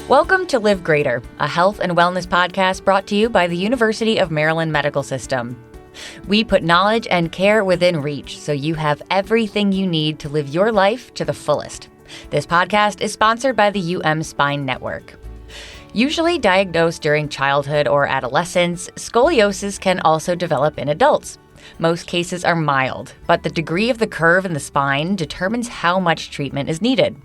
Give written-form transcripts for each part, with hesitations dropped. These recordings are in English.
Welcome to Live Greater, a health and wellness podcast brought to you by the University of Maryland Medical System. We put knowledge and care within reach so you have everything you need to live your life to the fullest. This podcast is sponsored by the Spine Network. Usually diagnosed during childhood or adolescence, scoliosis can also develop in adults. Most cases are mild, but the degree of the curve in the spine determines how much treatment is needed.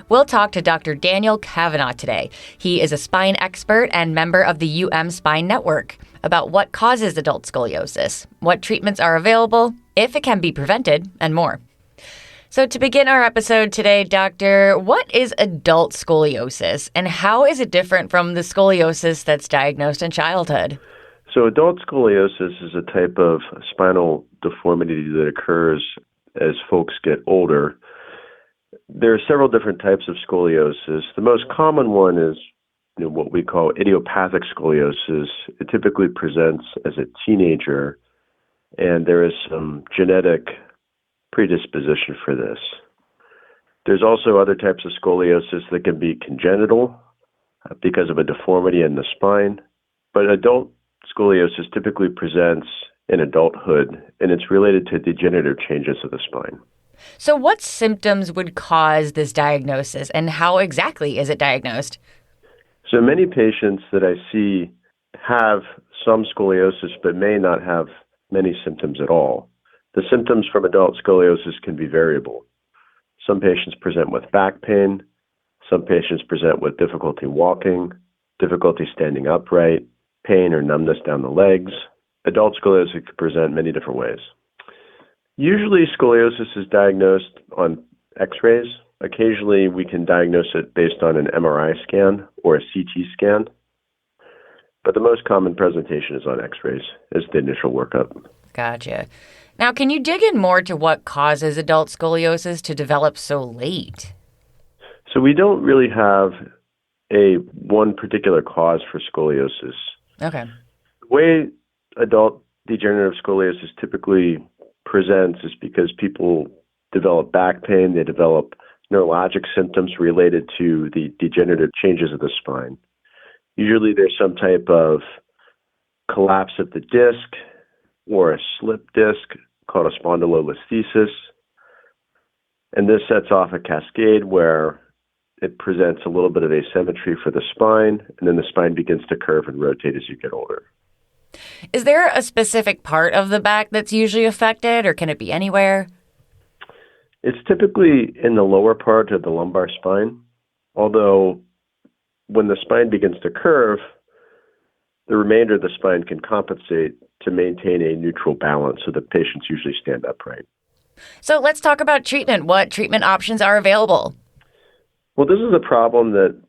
We'll talk to Dr. Daniel Kavanaugh today. He is a spine expert and member of the Spine Network about what causes adult scoliosis, what treatments are available, if it can be prevented, and more. So to begin our episode today, Doctor, what is adult scoliosis and how is it different from the scoliosis that's diagnosed in childhood? So adult scoliosis is a type of spinal deformity that occurs as folks get older. There are several different types of scoliosis. The most common one is what we call idiopathic scoliosis. It typically presents as a teenager, and there is some genetic predisposition for this. There's also other types of scoliosis that can be congenital because of a deformity in the spine, but adult scoliosis typically presents in adulthood, and it's related to degenerative changes of the spine. So what symptoms would cause this diagnosis, and how exactly is it diagnosed? So many patients that I see have some scoliosis but may not have many symptoms at all. The symptoms from adult scoliosis can be variable. Some patients present with back pain. Some patients present with difficulty walking, difficulty standing upright, pain or numbness down the legs. Adult scoliosis can present many different ways. Usually scoliosis is diagnosed on x-rays. Occasionally we can diagnose it based on an MRI scan or a CT scan. But the most common presentation is on x-rays as the initial workup. Gotcha. Now, can you dig in more to what causes adult scoliosis to develop so late? So we don't really have one particular cause for scoliosis. Okay. The way adult degenerative scoliosis typically presents is because people develop back pain, they develop neurologic symptoms related to the degenerative changes of the spine. Usually there's some type of collapse of the disc or a slip disc called a spondylolisthesis, and this sets off a cascade where it presents a little bit of asymmetry for the spine, and then the spine begins to curve and rotate as you get older. Is there a specific part of the back that's usually affected, or can it be anywhere? It's typically in the lower part of the lumbar spine, although when the spine begins to curve, the remainder of the spine can compensate to maintain a neutral balance so that patients usually stand upright. So let's talk about treatment. What treatment options are available? Well, this is a problem that,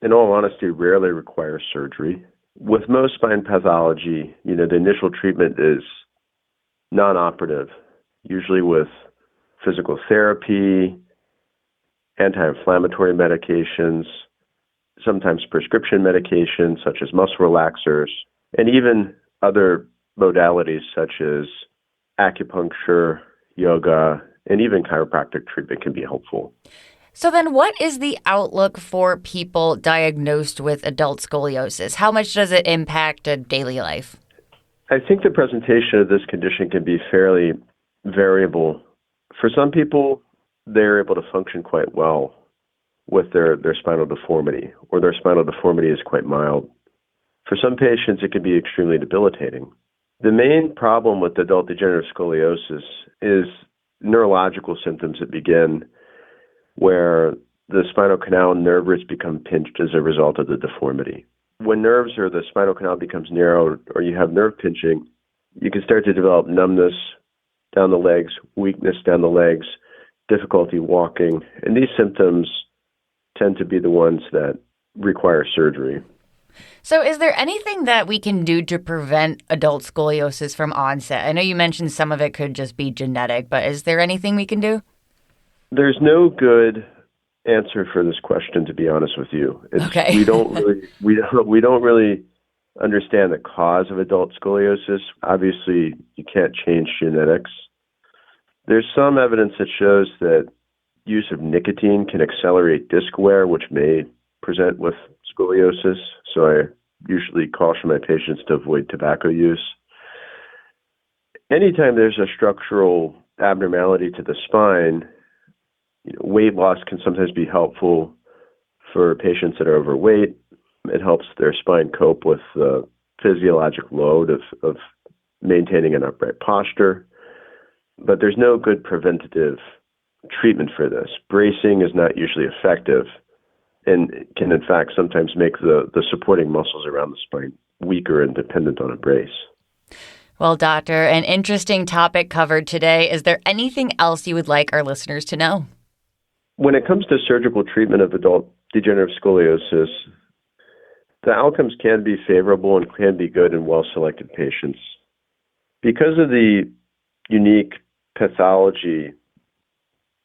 in all honesty, rarely requires surgery. With most spine pathology, the initial treatment is non-operative, usually with physical therapy, anti-inflammatory medications, sometimes prescription medications such as muscle relaxers, and even other modalities such as acupuncture, yoga, and even chiropractic treatment can be helpful. So then what is the outlook for people diagnosed with adult scoliosis? How much does it impact a daily life? I think the presentation of this condition can be fairly variable. For some people, they're able to function quite well with their spinal deformity, or their spinal deformity is quite mild. For some patients, it can be extremely debilitating. The main problem with adult degenerative scoliosis is neurological symptoms that begin where the spinal canal nerve roots become pinched as a result of the deformity. When nerves or the spinal canal becomes narrowed or you have nerve pinching, you can start to develop numbness down the legs, weakness down the legs, difficulty walking, and these symptoms tend to be the ones that require surgery. So is there anything that we can do to prevent adult scoliosis from onset? I know you mentioned some of it could just be genetic, but is there anything we can do? There's no good answer for this question, to be honest with you. Okay. we don't really understand the cause of adult scoliosis. Obviously, you can't change genetics. There's some evidence that shows that use of nicotine can accelerate disc wear, which may present with scoliosis, so I usually caution my patients to avoid tobacco use. Anytime there's a structural abnormality to the spine, weight loss can sometimes be helpful for patients that are overweight. It helps their spine cope with the physiologic load of maintaining an upright posture. But there's no good preventative treatment for this. Bracing is not usually effective and can, in fact, sometimes make the supporting muscles around the spine weaker and dependent on a brace. Well, doctor, an interesting topic covered today. Is there anything else you would like our listeners to know? When it comes to surgical treatment of adult degenerative scoliosis, the outcomes can be favorable and can be good in well-selected patients. Because of the unique pathology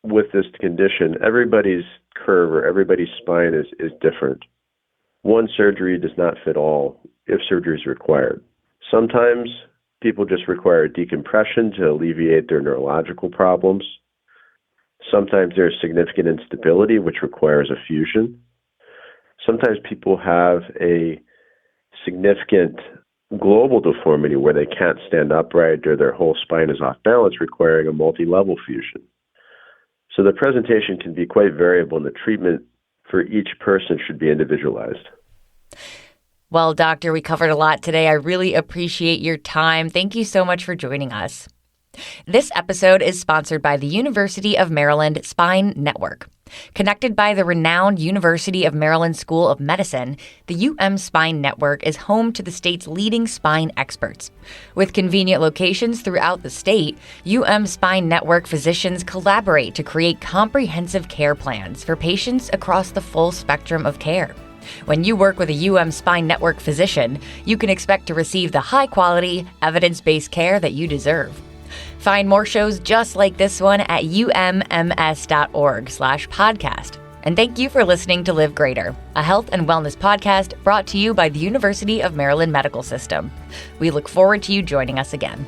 with this condition, everybody's curve or everybody's spine is different. One surgery does not fit all if surgery is required. Sometimes people just require decompression to alleviate their neurological problems. Sometimes there's significant instability, which requires a fusion. Sometimes people have a significant global deformity where they can't stand upright or their whole spine is off balance, requiring a multi-level fusion. So the presentation can be quite variable, and the treatment for each person should be individualized. Well, doctor, we covered a lot today. I really appreciate your time. Thank you so much for joining us. This episode is sponsored by the University of Maryland Spine Network. Connected by the renowned University of Maryland School of Medicine, the Spine Network is home to the state's leading spine experts. With convenient locations throughout the state, Spine Network physicians collaborate to create comprehensive care plans for patients across the full spectrum of care. When you work with a Spine Network physician, you can expect to receive the high-quality, evidence-based care that you deserve. Find more shows just like this one at umms.org/podcast. And thank you for listening to Live Greater, a health and wellness podcast brought to you by the University of Maryland Medical System. We look forward to you joining us again.